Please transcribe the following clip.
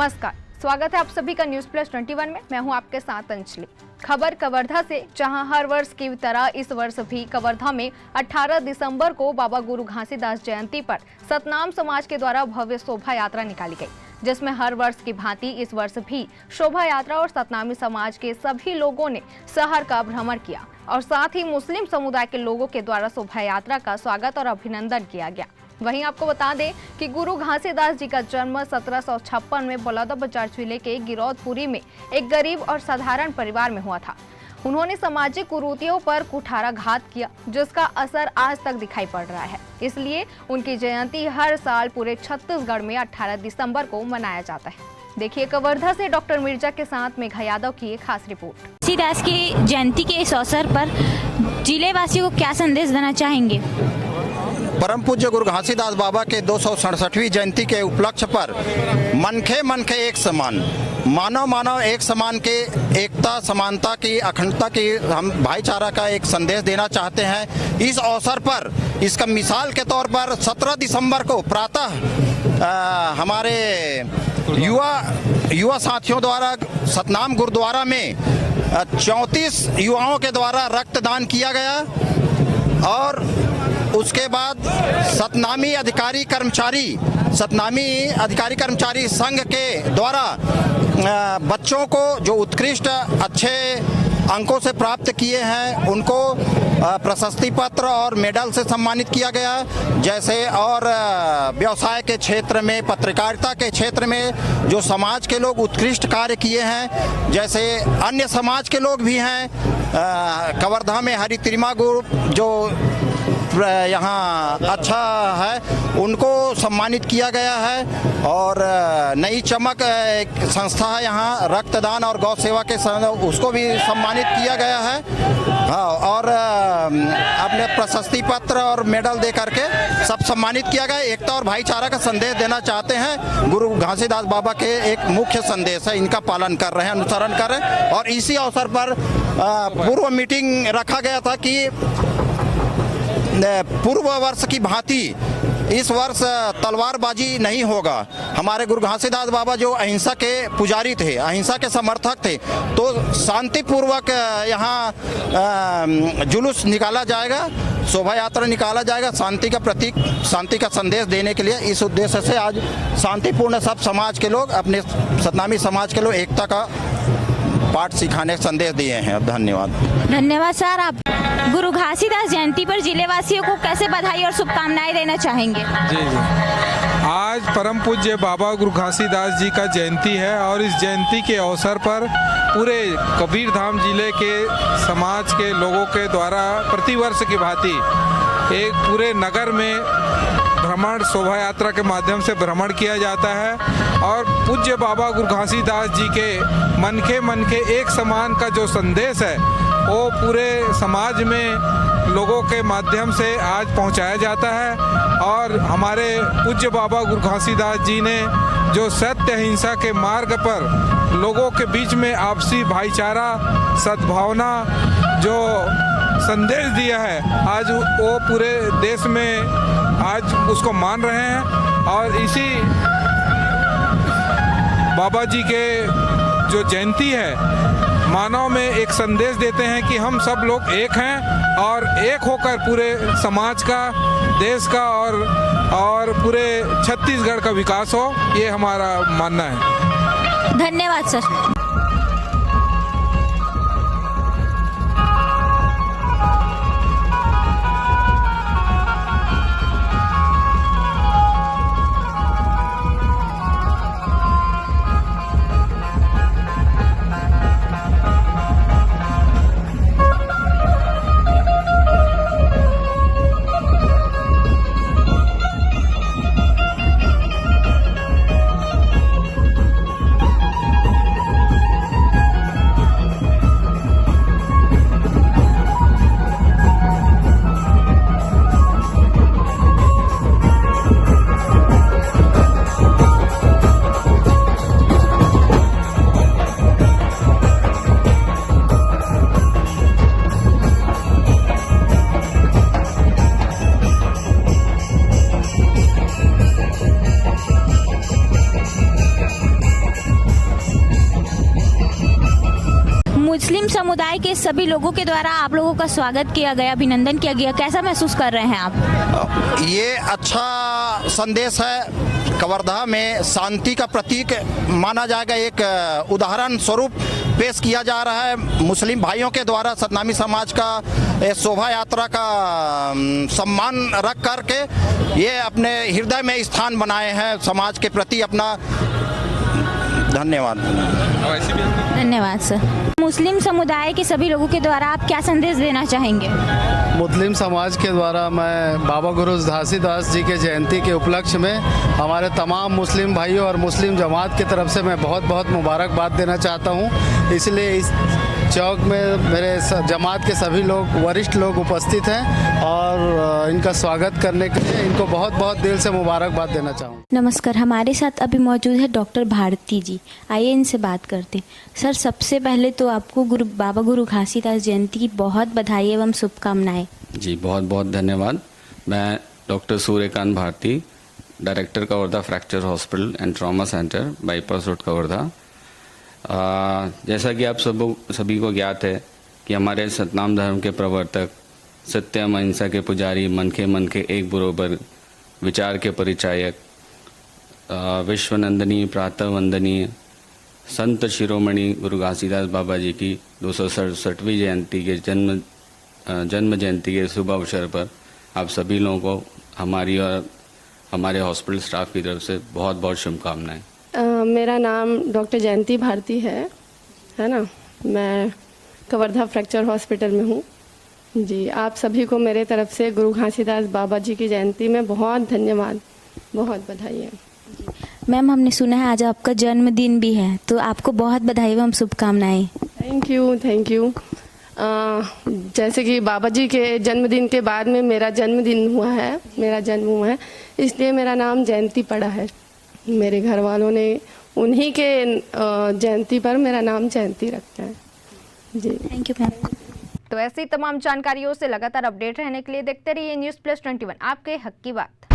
नमस्कार, स्वागत है आप सभी का न्यूज प्लस 21 में। मैं हूं आपके साथ अंजलि। खबर कवर्धा से, जहां हर वर्ष की तरह इस वर्ष भी कवर्धा में 18 दिसंबर को बाबा गुरु घासीदास जयंती पर सतनाम समाज के द्वारा भव्य शोभा यात्रा निकाली गई, जिसमें हर वर्ष की भांति इस वर्ष भी शोभा यात्रा और सतनामी समाज के सभी लोगों ने शहर का भ्रमण किया और साथ ही मुस्लिम समुदाय के लोगों के द्वारा शोभा यात्रा का स्वागत और अभिनंदन किया गया। वहीं आपको बता दें कि गुरु घासीदास जी का जन्म 1756 में बलौदाबाजार जिले के गिरौदपुरी में एक गरीब और साधारण परिवार में हुआ था। उन्होंने सामाजिक कुरीतियों पर कुठाराघात किया, जिसका असर आज तक दिखाई पड़ रहा है। इसलिए उनकी जयंती हर साल पूरे छत्तीसगढ़ में 18 दिसंबर को मनाया जाता है। देखिए कवर्धा से डॉक्टर मिर्जा के साथ मेघा यादव की एक खास रिपोर्ट। घासीदास की जयंती के इस अवसर पर जिले वासियों को क्या संदेश देना चाहेंगे? परम पूज्य गुरु घासीदास बाबा के 267वीं जयंती के उपलक्ष्य पर मनखे एक समान, मानव मानव एक समान के एकता समानता की अखंडता की हम भाईचारा का एक संदेश देना चाहते हैं। इस अवसर पर इसका मिसाल के तौर पर 17 दिसंबर को प्रातः हमारे युवा साथियों द्वारा सतनाम गुरुद्वारा में 34 युवाओं के द्वारा रक्तदान किया गया और उसके बाद सतनामी अधिकारी कर्मचारी संघ के द्वारा बच्चों को जो उत्कृष्ट अच्छे अंकों से प्राप्त किए हैं उनको प्रशस्ति पत्र और मेडल से सम्मानित किया गया। जैसे और व्यवसाय के क्षेत्र में, पत्रकारिता के क्षेत्र में जो समाज के लोग उत्कृष्ट कार्य किए हैं, जैसे अन्य समाज के लोग भी हैं। कवर्धा में हरित्रिमा ग्रुप जो यहाँ अच्छा है उनको सम्मानित किया गया है और नई चमक एक संस्था है यहाँ रक्तदान और गौ सेवा के उसको भी सम्मानित किया गया है। हाँ, और अपने प्रशस्ति पत्र और मेडल दे करके सब सम्मानित किया गया। एकता और भाईचारा का संदेश देना चाहते हैं। गुरु घासीदास बाबा के एक मुख्य संदेश है, इनका पालन कर रहे हैं, अनुसरण कर रहे हैं। और इसी अवसर पर पूर्व मीटिंग रखा गया था कि पूर्व वर्ष की भांति इस वर्ष तलवारबाजी नहीं होगा। हमारे गुरु घासीदास बाबा जो अहिंसा के पुजारी थे, अहिंसा के समर्थक थे, तो शांतिपूर्वक यहाँ जुलूस निकाला जाएगा, शोभा यात्रा निकाला जाएगा। शांति का प्रतीक, शांति का संदेश देने के लिए इस उद्देश्य से आज शांतिपूर्ण सब समाज के लोग, अपने सतनामी समाज के लोग एकता का पाठ सिखाने का संदेश दिए हैं। धन्यवाद सर। आप गुरु घासीदास जयंती पर जिले वासियों को कैसे बधाई और शुभकामनाएं देना चाहेंगे? जी, आज परम पूज्य बाबा गुरु घासीदास जी का जयंती है और इस जयंती के अवसर पर पूरे कबीरधाम जिले के समाज के लोगों के द्वारा प्रतिवर्ष की भांति एक पूरे नगर में भ्रमण, शोभा यात्रा के माध्यम से भ्रमण किया जाता है और पूज्य बाबा गुरु घासीदास जी के मनखे एक समान का जो संदेश है वो पूरे समाज में लोगों के माध्यम से आज पहुंचाया जाता है। और हमारे पूज्य बाबा गुरु घासीदास जी ने जो सत्य अहिंसा के मार्ग पर लोगों के बीच में आपसी भाईचारा, सद्भावना जो संदेश दिया है, आज वो पूरे देश में आज उसको मान रहे हैं। और इसी बाबा जी के जो जयंती है, मानव में एक संदेश देते हैं कि हम सब लोग एक हैं और एक होकर पूरे समाज का, देश का और पूरे छत्तीसगढ़ का विकास हो, ये हमारा मानना है। धन्यवाद सर। समुदाय के सभी लोगों के द्वारा आप लोगों का स्वागत किया गया, अभिनंदन किया गया, कैसा महसूस कर रहे हैं आप? ये अच्छा संदेश है। कवर्धा में शांति का प्रतीक माना जाएगा, एक उदाहरण स्वरूप पेश किया जा रहा है मुस्लिम भाइयों के द्वारा। सतनामी समाज का शोभा यात्रा का सम्मान रख करके ये अपने हृदय में स्थान बनाए हैं समाज के प्रति अपना। धन्यवाद। धन्यवाद सर। मुस्लिम समुदाय के सभी लोगों के द्वारा आप क्या संदेश देना चाहेंगे? मुस्लिम समाज के द्वारा मैं बाबा गुरु घासीदास जी के जयंती के उपलक्ष्य में हमारे तमाम मुस्लिम भाइयों और मुस्लिम जमात की तरफ से मैं बहुत बहुत मुबारकबाद देना चाहता हूं। इसलिए इस चौक में मेरे जमात के सभी लोग, वरिष्ठ लोग उपस्थित हैं और इनका स्वागत करने के लिए इनको बहुत बहुत दिल से मुबारकबाद देना चाहूँगा। नमस्कार, हमारे साथ अभी मौजूद है डॉक्टर भारती जी। आइए इनसे बात करते हैं। सर, सबसे पहले तो आपको बाबा गुरु घासीदास जयंती की बहुत बधाई एवं शुभकामनाएं। जी बहुत बहुत धन्यवाद। मैं doctor Suryakant Bharati, director Kawardha fracture hospital and trauma centre, bypass road Kawardha. जैसा कि आप सभी को ज्ञात है कि हमारे सतनाम धर्म के प्रवर्तक, सत्यम अहिंसा के पुजारी, मन के एक बरोबर विचार के परिचायक, विश्वनंदनीय प्रातः वंदनीय संत शिरोमणि गुरु घासीदास बाबा जी की 267वीं जयंती के जन्म जयंती के शुभ अवसर पर आप सभी लोगों को हमारी और हमारे हॉस्पिटल स्टाफ की तरफ से बहुत बहुत शुभकामनाएं। मेरा नाम डॉक्टर जयंती भारती है ना। मैं कवर्धा फ्रैक्चर हॉस्पिटल में हूँ जी। आप सभी को मेरे तरफ से गुरु घासीदास बाबा जी की जयंती में बहुत धन्यवाद, बहुत बधाई है। मैम, हमने सुना है आज आपका जन्मदिन भी है, तो आपको बहुत बधाई एवं शुभकामनाएं। Thank you. जैसे कि बाबा जी के जन्मदिन के बाद में मेरा जन्म हुआ है, इसलिए मेरा नाम जयंती पड़ा है। मेरे घर वालों ने उन्हीं के जयंती पर मेरा नाम जयंती रखा है जी। Thank you ma'am. तो ऐसी तमाम जानकारियों से लगातार अपडेट रहने के लिए देखते रहिए न्यूज़ प्लस 21, आपके हक की बात।